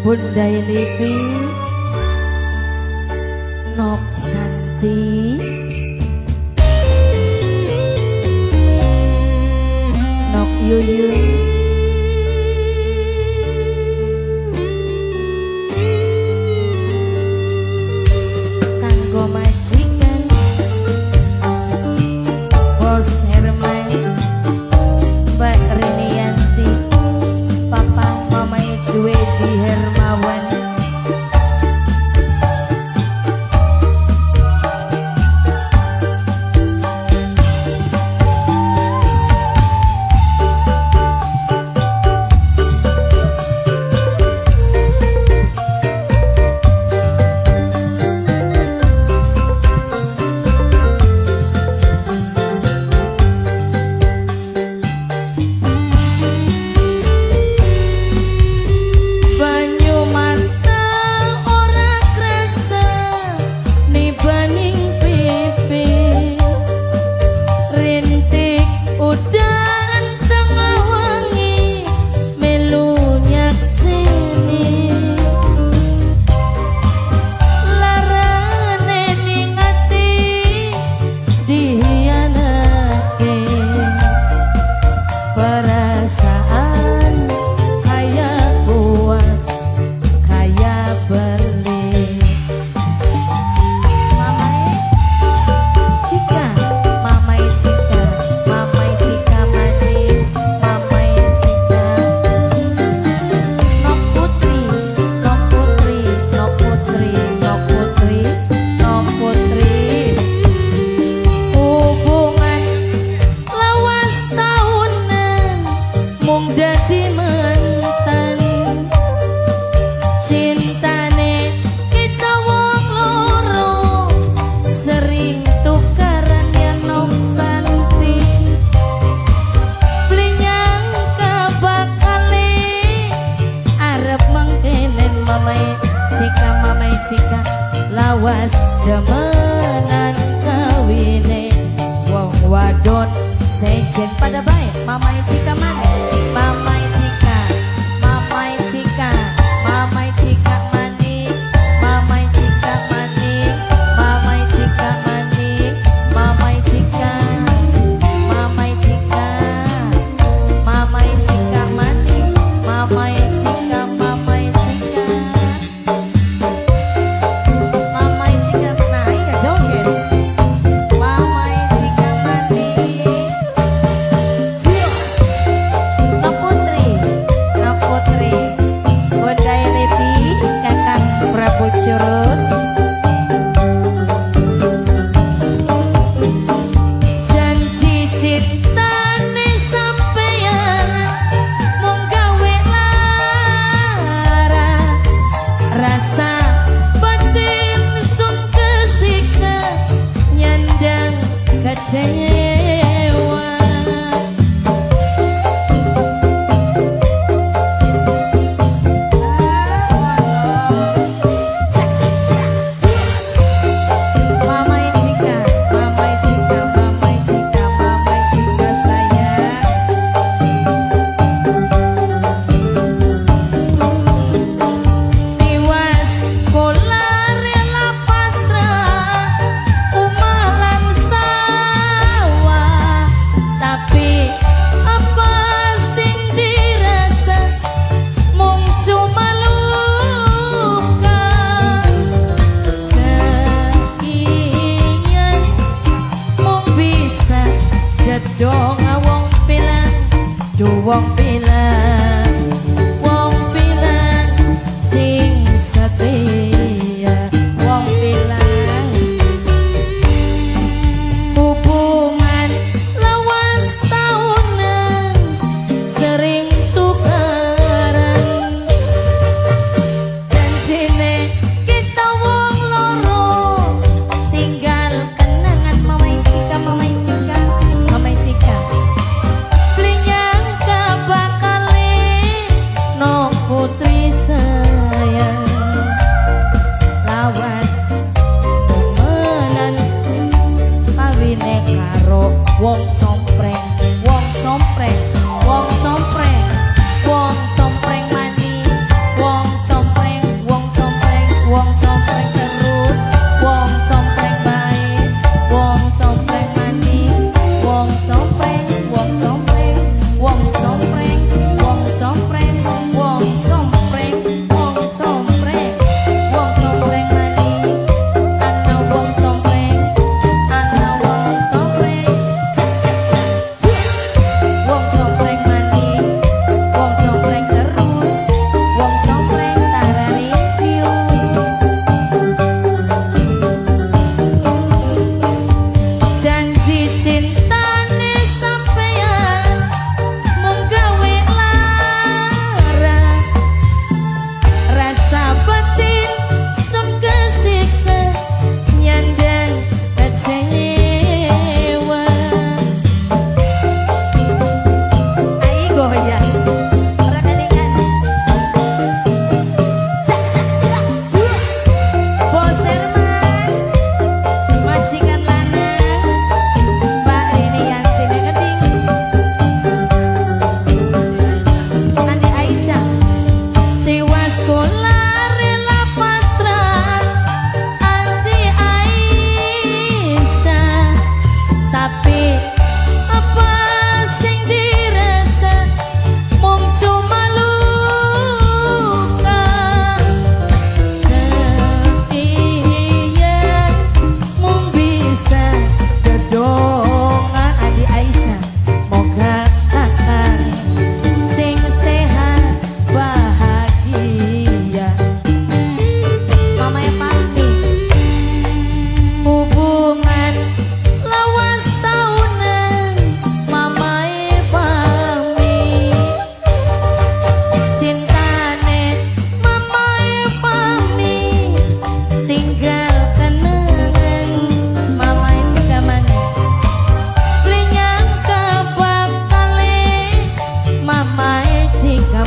Bunda Livi Nok Santi Nok Yuyun kanggo majikan Bos Herman Mbak Rinianti Papa Mama Juwedi Hermawan lawas demenan kawine wong wadon sejen pada baik Mama Cika mana Mama Cika Mama Cika Mama Cika mani Mama Cika mani Mama Cika mani Mama Cika Mama Cika Mama Cika mani Mama Cika Mama Cika Wong pilang sing setia wong pilang hubungan lawas taunan sering tukaran janjine kita wong loro tinggal kenangan Mama Cika Mama Cika Mama Cika putri sayang lawas temenan kawine karo wong sompreng wong sompreng wong sompreng wong sompreng mani wong sompreng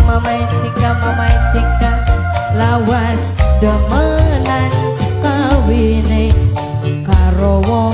Mama Cika lawas demenan kawine karo wong